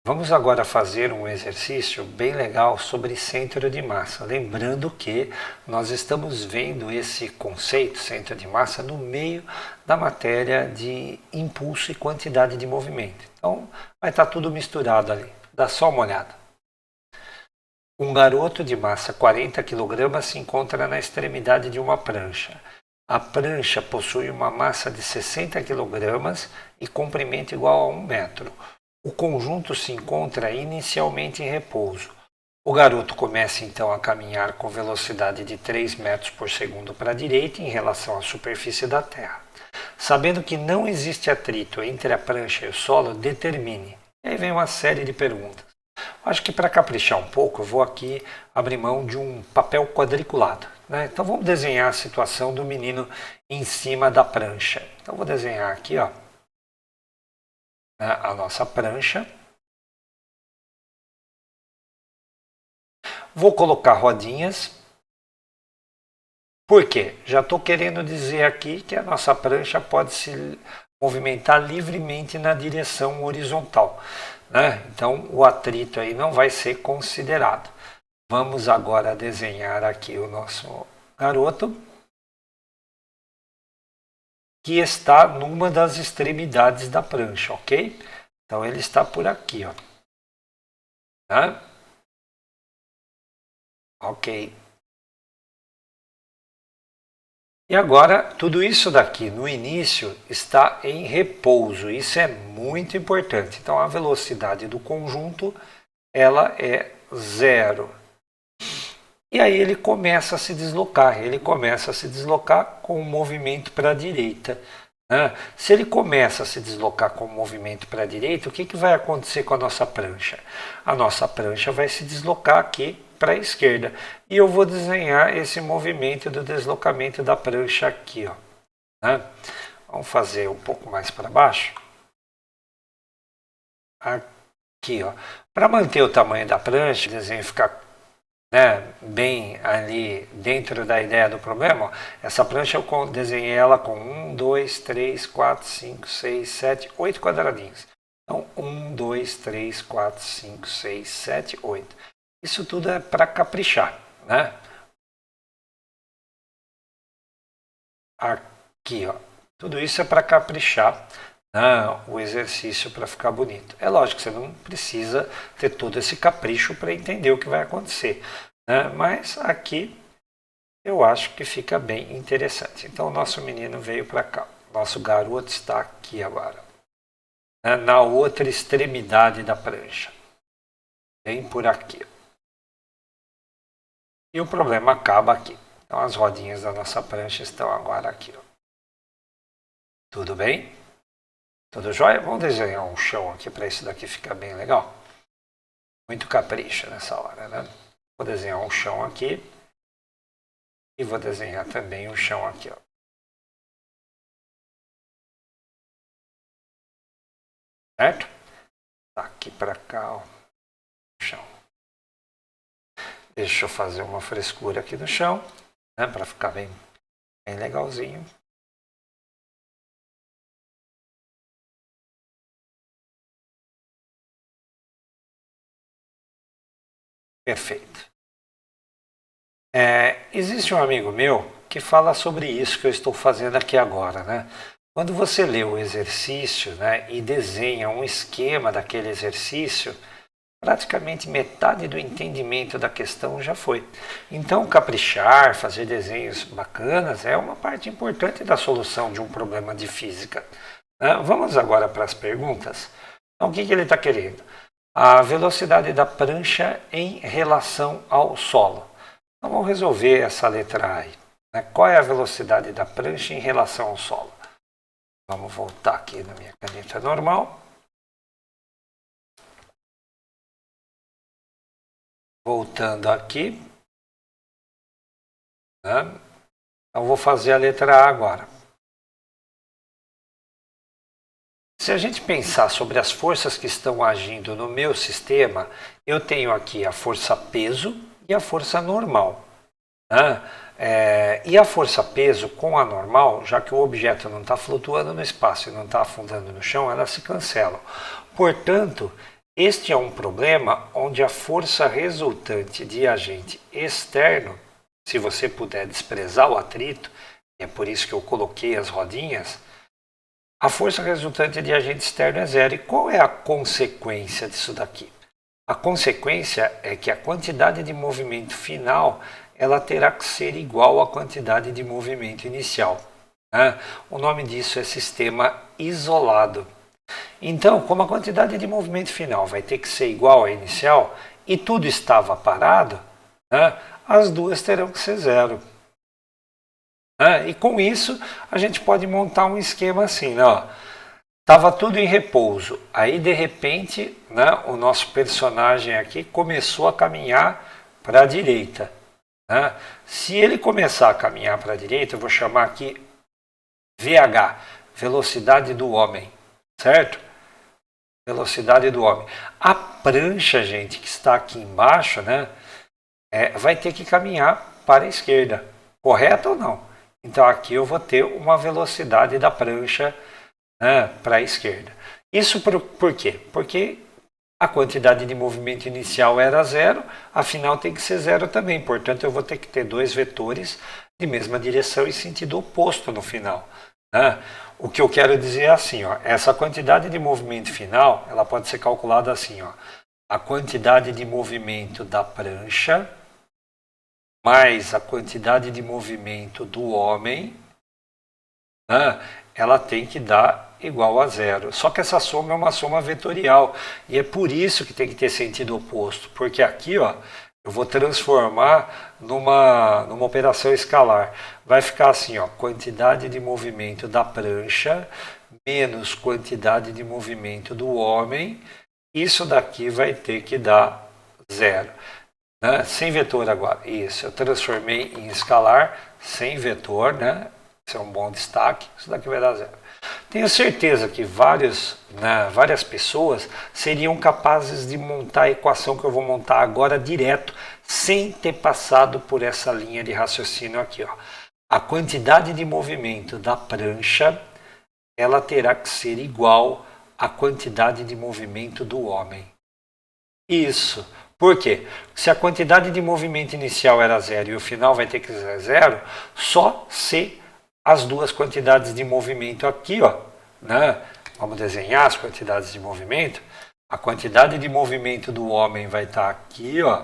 Vamos agora fazer um exercício bem legal sobre centro de massa. Lembrando que nós estamos vendo esse conceito, centro de massa, no meio da matéria de impulso e quantidade de movimento. Então, vai estar tudo misturado ali. Dá só uma olhada. Um garoto de massa 40 kg se encontra na extremidade de uma prancha. A prancha possui uma massa de 60 kg e comprimento igual a 1 metro. O conjunto se encontra inicialmente em repouso. O garoto começa então a caminhar com velocidade de 3 metros por segundo para a direita em relação à superfície da Terra. Sabendo que não existe atrito entre a prancha e o solo, determine. E aí vem uma série de perguntas. Acho que para caprichar um pouco, eu vou aqui abrir mão de um papel quadriculado, né? Então vamos desenhar a situação do menino em cima da prancha. Então vou desenhar aqui, ó, a nossa prancha. Vou colocar rodinhas. Por quê? Já estou querendo dizer aqui que a nossa prancha pode se movimentar livremente na direção horizontal, né? Então o atrito aí não vai ser considerado. Vamos agora desenhar aqui o nosso garoto, que está numa das extremidades da prancha, ok? Então ele está por aqui, ó. Tá? Ok. E agora, tudo isso daqui no início está em repouso, isso é muito importante. Então a velocidade do conjunto, ela é 0. E aí ele começa a se deslocar, com um movimento para a direita. Né? Se ele começa a se deslocar com um movimento para a direita, o que vai acontecer com a nossa prancha? A nossa prancha vai se deslocar aqui para a esquerda. E eu vou desenhar esse movimento do deslocamento da prancha aqui. Ó. Né? Vamos fazer um pouco mais para baixo. Aqui, ó. Para manter o tamanho da prancha, o desenho ficar bem ali dentro da ideia do problema, ó, essa prancha eu desenhei ela com 1, 2, 3, 4, 5, 6, 7, 8 quadradinhos. Então, 1, 2, 3, 4, 5, 6, 7, 8. Isso tudo é para caprichar, né? Aqui, ó. Tudo isso é para caprichar, né, o exercício para ficar bonito. É lógico que você não precisa ter todo esse capricho para entender o que vai acontecer, né? Mas aqui eu acho que fica bem interessante. Então o nosso menino veio para cá, nosso garoto está aqui agora, né, na outra extremidade da prancha, bem por aqui. E o problema acaba aqui. Então as rodinhas da nossa prancha estão agora aqui. Ó. Tudo bem? Tudo jóia? Vamos desenhar um chão aqui para isso daqui ficar bem legal. Muito capricho nessa hora, né? Vou desenhar um chão aqui. E vou desenhar também um chão aqui, ó. Certo? Aqui para cá, ó. O chão. Deixa eu fazer uma frescura aqui no chão, né? Para ficar bem legalzinho. Perfeito. Existe um amigo meu que fala sobre isso que eu estou fazendo aqui agora, né? Quando você lê o exercício, né, e desenha um esquema daquele exercício, praticamente metade do entendimento da questão já foi. Então, caprichar, fazer desenhos bacanas é uma parte importante da solução de um problema de física. Né? Vamos agora para as perguntas. Então, o que ele está querendo? A velocidade da prancha em relação ao solo. Então vamos resolver essa letra A aí. Né? Qual é a velocidade da prancha em relação ao solo? Vamos voltar aqui na minha caneta normal. Voltando aqui. Né? Então vou fazer a letra A agora. Se a gente pensar sobre as forças que estão agindo no meu sistema, eu tenho aqui a força peso e a força normal. Né? E a força peso com a normal, já que o objeto não está flutuando no espaço e não está afundando no chão, elas se cancelam. Portanto, Este é um problema onde a força resultante de agente externo, se você puder desprezar o atrito, é por isso que eu coloquei as rodinhas, a força resultante de agente externo é zero. E qual é a consequência disso daqui? A consequência é que a quantidade de movimento final ela terá que ser igual à quantidade de movimento inicial. Né? O nome disso é sistema isolado. Então, como a quantidade de movimento final vai ter que ser igual à inicial e tudo estava parado, né, as duas terão que ser zero. Né? E com isso, a gente pode montar um esquema assim, né, ó. Estava tudo em repouso, aí de repente, né, o nosso personagem aqui começou a caminhar para a direita. Né? Se ele começar a caminhar para a direita, eu vou chamar aqui VH, velocidade do homem, certo? Velocidade do homem. A prancha, gente, que está aqui embaixo, né, vai ter que caminhar para a esquerda, correto ou não? Então aqui eu vou ter uma velocidade da prancha, né, para a esquerda. Isso por quê? Porque a quantidade de movimento inicial era zero, afinal tem que ser zero também. Portanto, eu vou ter que ter dois vetores de mesma direção e sentido oposto no final. Né? O que eu quero dizer é assim, ó, essa quantidade de movimento final, ela pode ser calculada assim, ó, a quantidade de movimento da prancha mais a quantidade de movimento do homem, né, ela tem que dar igual a zero. Só que essa soma é uma soma vetorial e é por isso que tem que ter sentido oposto, porque aqui, ó, eu vou transformar numa operação escalar. Vai ficar assim, ó, quantidade de movimento da prancha menos quantidade de movimento do homem. Isso daqui vai ter que dar zero. Né? Sem vetor agora. Isso, eu transformei em escalar sem vetor, né? Isso é um bom destaque. Isso daqui vai dar zero. Tenho certeza que várias pessoas seriam capazes de montar a equação que eu vou montar agora direto, sem ter passado por essa linha de raciocínio aqui. Ó. A quantidade de movimento da prancha ela terá que ser igual à quantidade de movimento do homem. Isso. Por quê? Se a quantidade de movimento inicial era zero e o final vai ter que ser zero, só se as duas quantidades de movimento aqui, ó, né? Vamos desenhar as quantidades de movimento. A quantidade de movimento do homem vai estar aqui, ó,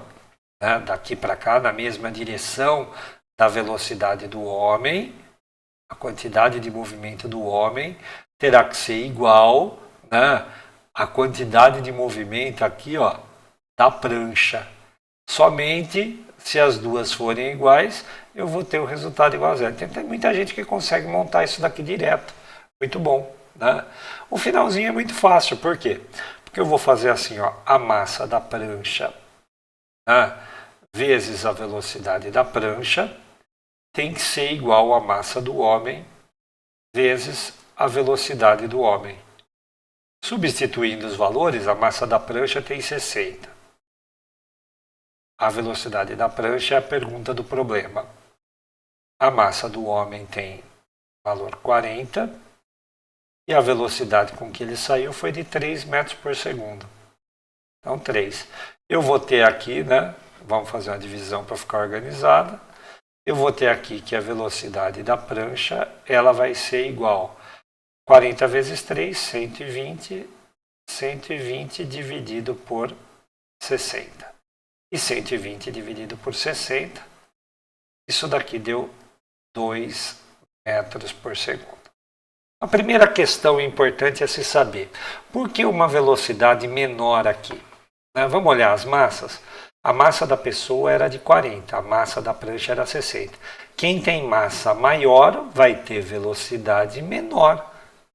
né? Daqui para cá, na mesma direção da velocidade do homem. A quantidade de movimento do homem terá que ser igual, né, à quantidade de movimento aqui, ó, da prancha. Somente se as duas forem iguais, eu vou ter o resultado igual a zero. Tem muita gente que consegue montar isso daqui direto. Muito bom. Né? O finalzinho é muito fácil. Por quê? Porque eu vou fazer assim, ó, a massa da prancha, né, vezes a velocidade da prancha tem que ser igual à massa do homem vezes a velocidade do homem. Substituindo os valores, a massa da prancha tem 60. A velocidade da prancha é a pergunta do problema. A massa do homem tem valor 40 e a velocidade com que ele saiu foi de 3 metros por segundo. Então, 3. Eu vou ter aqui, né? Vamos fazer uma divisão para ficar organizada. Eu vou ter aqui que a velocidade da prancha ela vai ser igual a 40 vezes 3, 120. 120 dividido por 60. E 120 dividido por 60, isso daqui deu 2 metros por segundo. A primeira questão importante é se saber, por que uma velocidade menor aqui? Vamos olhar as massas? A massa da pessoa era de 40, a massa da prancha era 60. Quem tem massa maior vai ter velocidade menor,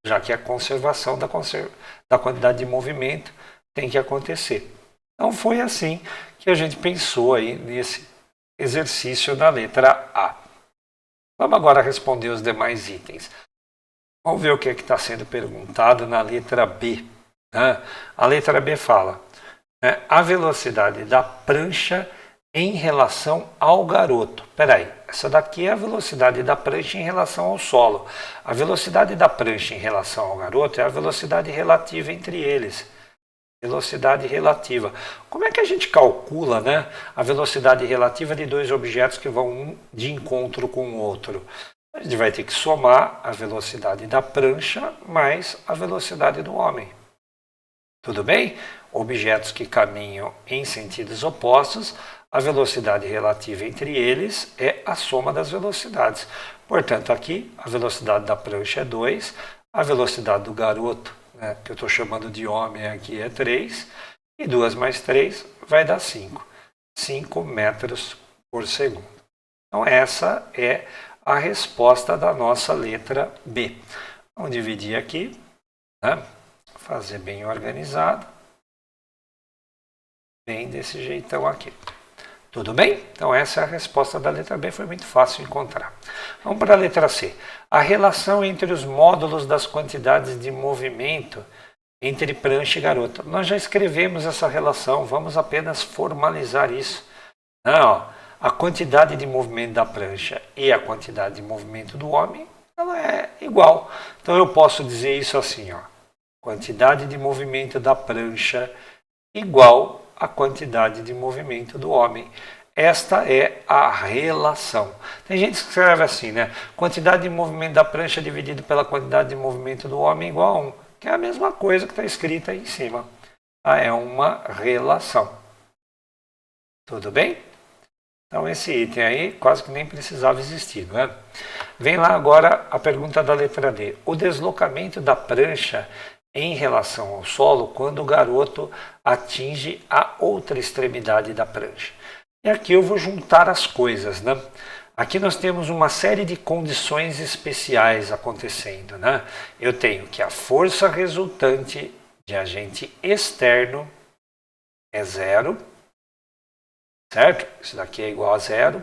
já que a conservação da quantidade de movimento tem que acontecer. Então foi assim que a gente pensou aí nesse exercício da letra A. Vamos agora responder os demais itens. Vamos ver o que está sendo perguntado na letra B. Né? A letra B fala, né, a velocidade da prancha em relação ao garoto. Espera aí, essa daqui é a velocidade da prancha em relação ao solo. A velocidade da prancha em relação ao garoto é a velocidade relativa entre eles. Velocidade relativa. Como é que a gente calcula, né, a velocidade relativa de dois objetos que vão um de encontro com o outro? A gente vai ter que somar a velocidade da prancha mais a velocidade do homem. Tudo bem? Objetos que caminham em sentidos opostos, a velocidade relativa entre eles é a soma das velocidades. Portanto, aqui a velocidade da prancha é 2, a velocidade do garoto, né, que eu estou chamando de homem aqui, é 3, e 2 mais 3 vai dar 5. 5 metros por segundo. Então, essa é a resposta da nossa letra B. Vamos dividir aqui, né? Fazer bem organizado, bem desse jeitão aqui. Tudo bem? Então essa é a resposta da letra B, foi muito fácil encontrar. Vamos para a letra C. A relação entre os módulos das quantidades de movimento entre prancha e garoto. Nós já escrevemos essa relação, vamos apenas formalizar isso. Não, a quantidade de movimento da prancha e a quantidade de movimento do homem, ela é igual. Então eu posso dizer isso assim, ó. Quantidade de movimento da prancha igual a quantidade de movimento do homem. Esta é a relação. Tem gente que escreve assim, né? Quantidade de movimento da prancha dividido pela quantidade de movimento do homem igual a 1, que é a mesma coisa que está escrita aí em cima. É uma relação. Tudo bem? Então esse item aí quase que nem precisava existir, não é? Vem lá agora a pergunta da letra D. O deslocamento da prancha em relação ao solo quando o garoto atinge a outra extremidade da prancha. E aqui eu vou juntar as coisas, né? Aqui nós temos uma série de condições especiais acontecendo, né? Eu tenho que a força resultante de agente externo é 0, certo? Isso daqui é igual a 0.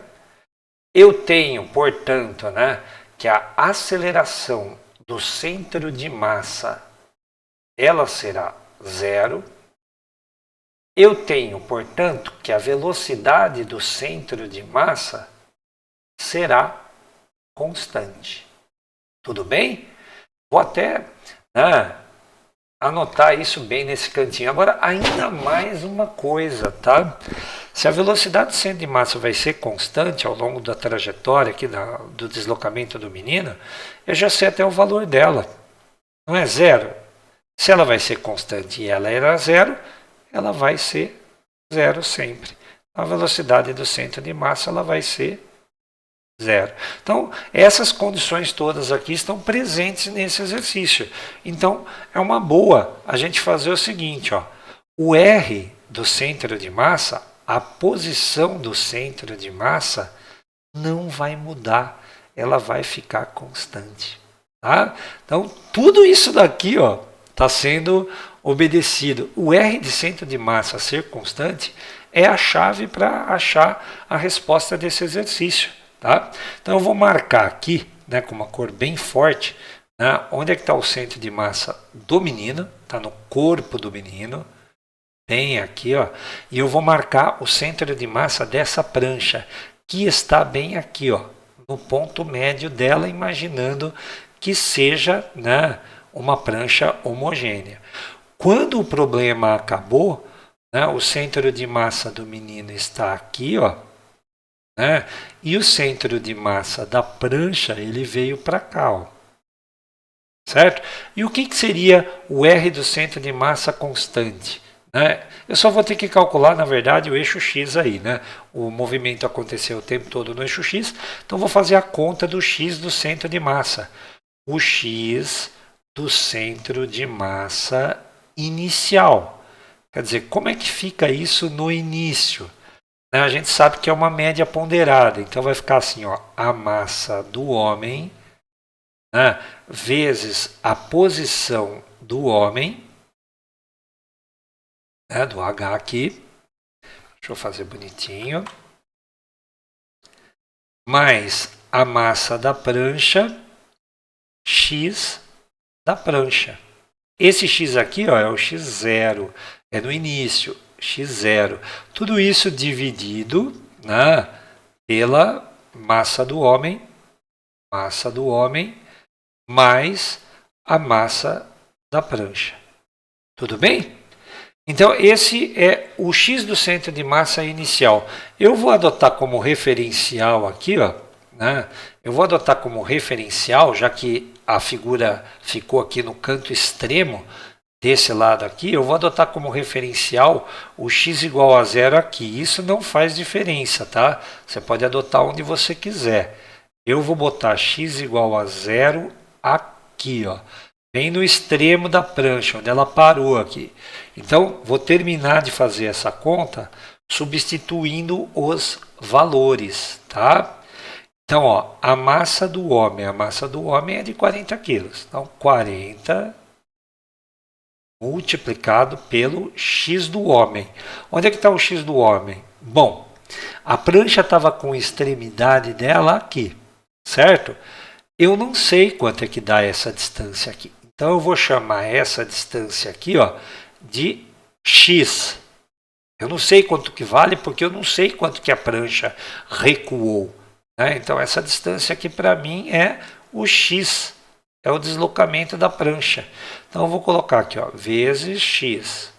Eu tenho, portanto, né, que a aceleração do centro de massa ela será 0. Eu tenho, portanto, que a velocidade do centro de massa será constante. Tudo bem? Vou até anotar isso bem nesse cantinho. Agora, ainda mais uma coisa, tá? Se a velocidade do centro de massa vai ser constante ao longo da trajetória aqui do deslocamento do menino, eu já sei até o valor dela. Não é 0? Se ela vai ser constante e ela era 0, ela vai ser 0 sempre. A velocidade do centro de massa ela vai ser 0. Então, essas condições todas aqui estão presentes nesse exercício. Então, é uma boa a gente fazer o seguinte, ó. O R do centro de massa, a posição do centro de massa não vai mudar, ela vai ficar constante. Tá? Então, tudo isso daqui, ó, está sendo obedecido. O R de centro de massa ser constante é a chave para achar a resposta desse exercício. Tá? Então eu vou marcar aqui, né, com uma cor bem forte, né, onde é que está o centro de massa do menino, está no corpo do menino, bem aqui, ó, e eu vou marcar o centro de massa dessa prancha, que está bem aqui, ó, no ponto médio dela, imaginando que seja, né, uma prancha homogênea. Quando o problema acabou, né, o centro de massa do menino está aqui, ó, né, e o centro de massa da prancha ele veio para cá, ó, certo? E o que seria o R do centro de massa constante? Né? Eu só vou ter que calcular, na verdade, o eixo X aí, né? O movimento aconteceu o tempo todo no eixo X, então vou fazer a conta do X do centro de massa. O X do centro de massa inicial. Quer dizer, como é que fica isso no início? A gente sabe que é uma média ponderada, então vai ficar assim, ó, a massa do homem, né, vezes a posição do homem, né, do H aqui, deixa eu fazer bonitinho, mais a massa da prancha, X da prancha. Esse X aqui, ó, é o X0, é no início. X0. Tudo isso dividido, né, pela massa do homem mais a massa da prancha. Tudo bem? Então, esse é o x do centro de massa inicial. Eu vou adotar como referencial aqui, ó, né? Eu vou adotar como referencial, já que a figura ficou aqui no canto extremo desse lado aqui, eu vou adotar como referencial o x igual a zero aqui. Isso não faz diferença, tá? Você pode adotar onde você quiser. Eu vou botar x igual a zero aqui, ó, bem no extremo da prancha, onde ela parou aqui. Então, vou terminar de fazer essa conta substituindo os valores, tá? Então, ó, a massa do homem é de 40 quilos. Então, 40 multiplicado pelo x do homem. Onde é que está o x do homem? Bom, a prancha estava com a extremidade dela aqui, certo? Eu não sei quanto é que dá essa distância aqui. Então, eu vou chamar essa distância aqui, ó, de x. Eu não sei quanto que vale, porque eu não sei quanto que a prancha recuou, né? Então, essa distância aqui para mim é o x, é o deslocamento da prancha. Então, eu vou colocar aqui, ó, vezes x,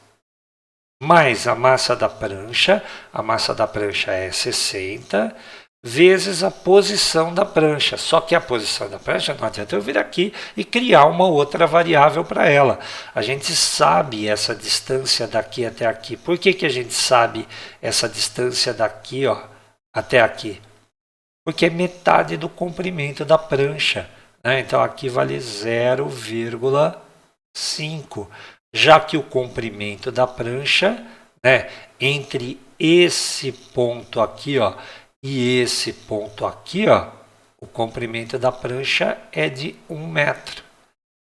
mais a massa da prancha é 60, vezes a posição da prancha. Só que a posição da prancha não adianta eu vir aqui e criar uma outra variável para ela. A gente sabe essa distância daqui até aqui. Por que que a gente sabe essa distância daqui, ó, até aqui? Porque é metade do comprimento da prancha, né? Então aqui vale 0,5. Já que o comprimento da prancha, né, entre esse ponto aqui, ó, e esse ponto aqui, ó, o comprimento da prancha é de 1 metro.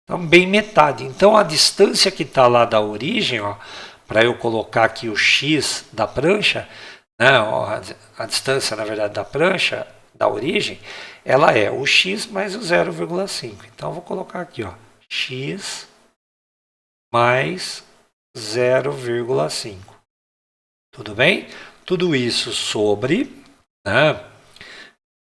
Então, bem metade. Então, a distância que está lá da origem, para eu colocar aqui o x da prancha, né, ó, a distância, na verdade, da prancha, da origem, ela é o x mais o 0,5. Então, eu vou colocar aqui, ó, x mais 0,5. Tudo bem? Tudo isso sobre, né,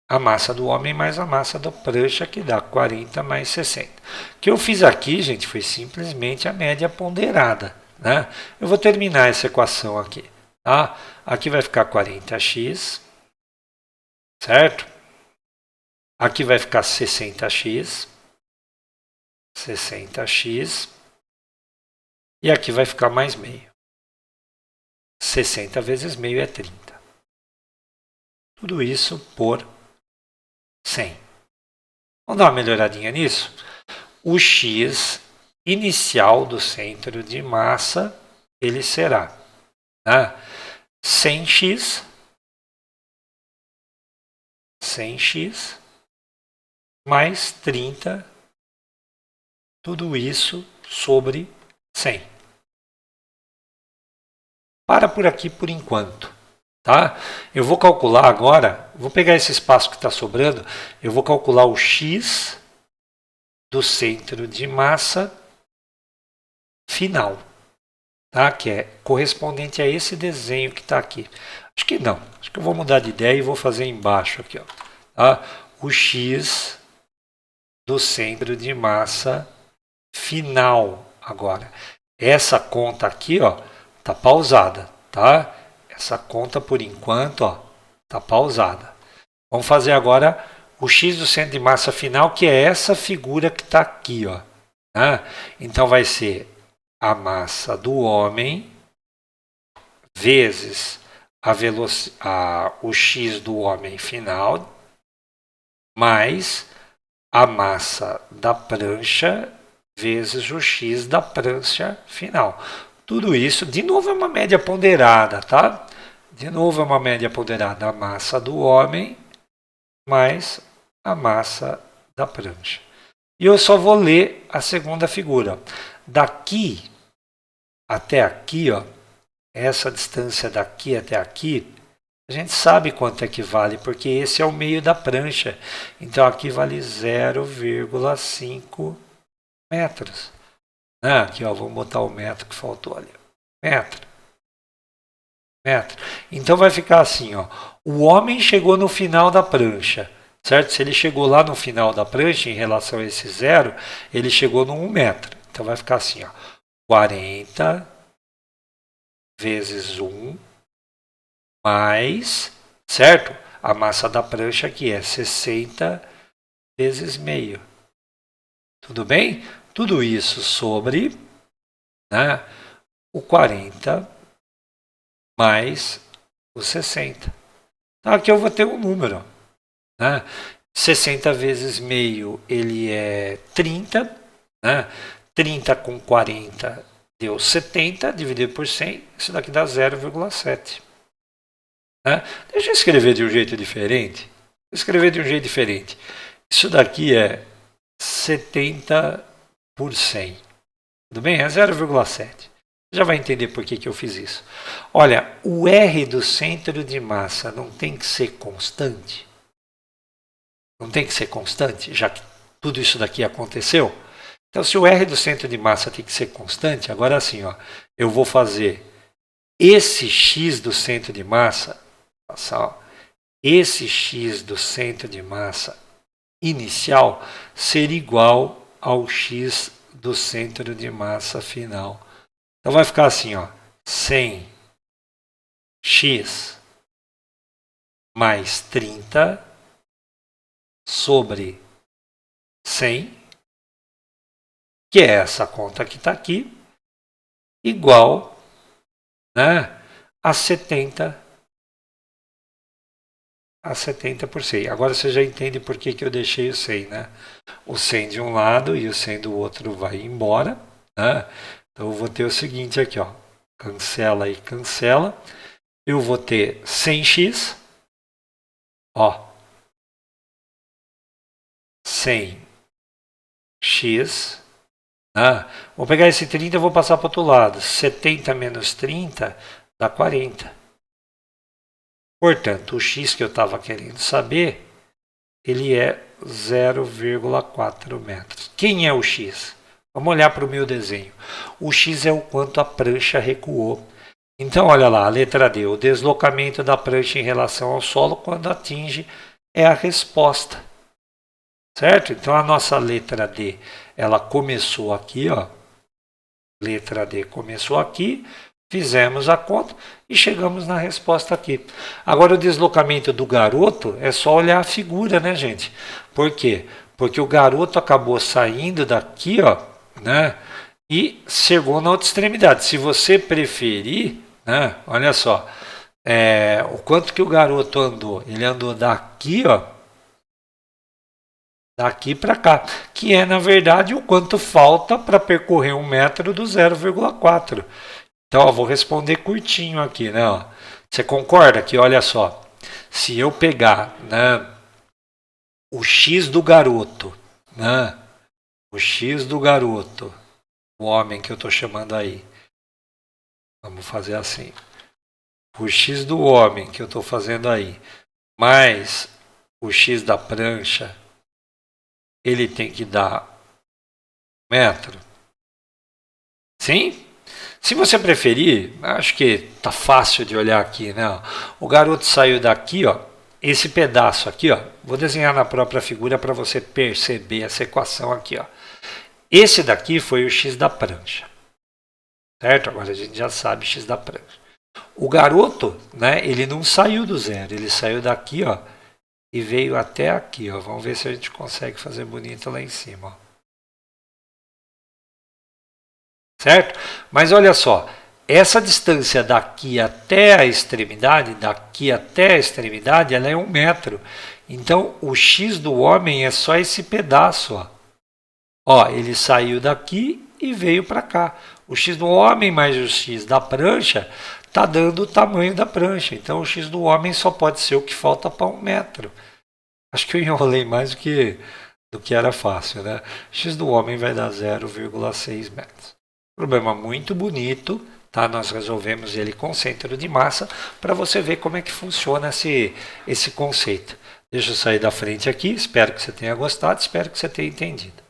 a massa do homem mais a massa da prancha, que dá 40 mais 60. O que eu fiz aqui, gente, foi simplesmente a média ponderada, né? Eu vou terminar essa equação aqui, tá? Aqui vai ficar 40x, certo? Aqui vai ficar 60x, e aqui vai ficar mais meio. 60 vezes meio é 30. Tudo isso por 100. Vamos dar uma melhoradinha nisso? O x inicial do centro de massa, ele será, né, 100x mais 30, tudo isso sobre 100. Para por aqui por enquanto. Tá? Eu vou calcular agora, vou pegar esse espaço que está sobrando, eu vou calcular o x do centro de massa final, tá? Que é correspondente a esse desenho que está aqui. Acho que não, acho que eu vou mudar de ideia e vou fazer embaixo aqui, ó, tá? O x do centro de massa final agora. Essa conta aqui, ó, tá pausada, tá? Essa conta, por enquanto, está pausada. Vamos fazer agora o x do centro de massa final, que é essa figura que está aqui, ó, né? Então, vai ser a massa do homem vezes o x do homem final, mais a massa da prancha vezes o x da prancha final. Tudo isso, de novo, é uma média ponderada, tá? De novo, é uma média ponderada, a massa do homem mais a massa da prancha. E eu só vou ler a segunda figura. Daqui até aqui, ó, essa distância daqui até aqui, a gente sabe quanto é que vale, porque esse é o meio da prancha. Então, aqui vale 0,5 metros. Aqui, ó, vamos botar o metro que faltou ali. Metro. Então vai ficar assim, ó. O homem chegou no final da prancha, certo? Se ele chegou lá no final da prancha, em relação a esse zero, ele chegou no 1 metro. Então vai ficar assim, ó. 40 vezes 1 mais, certo? A massa da prancha aqui é 60 vezes meio. Tudo bem? Tudo isso sobre, né, o 40 mais o 60. Então aqui eu vou ter um número, né? 60 vezes meio, ele é 30, né? 30 com 40 deu 70, dividido por 100, isso daqui dá 0,7. Né? Deixa eu escrever de um jeito diferente. Isso daqui é 70 por 100. Tudo bem? É 0,7. Já vai entender por que eu fiz isso. Olha, o R do centro de massa não tem que ser constante? Não tem que ser constante, já que tudo isso daqui aconteceu? Então, se o R do centro de massa tem que ser constante, agora assim, ó, eu vou fazer esse X do centro de massa, esse X do centro de massa inicial ser igual ao X do centro de massa final. Então vai ficar assim, ó, 100x mais 30 sobre 100, que é essa conta que está aqui, igual, né, a 70 por 100. Agora você já entende por que eu deixei o 100, né? O 100 de um lado e o 100 do outro vai embora, né? Então eu vou ter o seguinte aqui, ó, cancela e cancela. Eu vou ter 100x, ó, 100x, né? Vou pegar esse 30 e vou passar para o outro lado. 70 menos 30 dá 40. Portanto, o x que eu estava querendo saber, ele é 0,4 metros. Quem é o x? Vamos olhar para o meu desenho. O x é o quanto a prancha recuou. Então, olha lá, a letra D, o deslocamento da prancha em relação ao solo quando atinge é a resposta. Certo? Então, a nossa letra D, ela começou aqui, ó. Letra D começou aqui, fizemos a conta e chegamos na resposta aqui. Agora, o deslocamento do garoto é só olhar a figura, né, gente? Por quê? Porque o garoto acabou saindo daqui, ó, né? E chegou na outra extremidade. Se você preferir, né? Olha só, o quanto que o garoto andou. Ele andou daqui, ó, daqui para cá, que é na verdade o quanto falta para percorrer 1 metro do 0,4. Então, ó, vou responder curtinho aqui, né? Ó. Você concorda que, olha só, se eu pegar, né, o x do garoto, né, o x do garoto, o homem que eu estou chamando aí, vamos fazer assim, o x do homem que eu estou fazendo aí, mais o x da prancha, ele tem que dar 1 metro. Sim? Se você preferir, acho que tá fácil de olhar aqui, né? O garoto saiu daqui, ó, esse pedaço aqui, ó, vou desenhar na própria figura para você perceber essa equação aqui, ó. Esse daqui foi o x da prancha, certo? Agora a gente já sabe x da prancha. O garoto, né, ele não saiu do zero, ele saiu daqui, ó, e veio até aqui, ó. Vamos ver se a gente consegue fazer bonito lá em cima, ó. Certo? Mas olha só, essa distância daqui até a extremidade, ela é 1 metro. Então, o x do homem é só esse pedaço, ó. Ó, ele saiu daqui e veio para cá. O x do homem mais o x da prancha está dando o tamanho da prancha. Então, o x do homem só pode ser o que falta para 1 metro. Acho que eu enrolei mais do que era fácil, né? X do homem vai dar 0,6 metros. Problema muito bonito, tá? Nós resolvemos ele com centro de massa para você ver como é que funciona esse conceito. Deixa eu sair da frente aqui, espero que você tenha gostado, espero que você tenha entendido.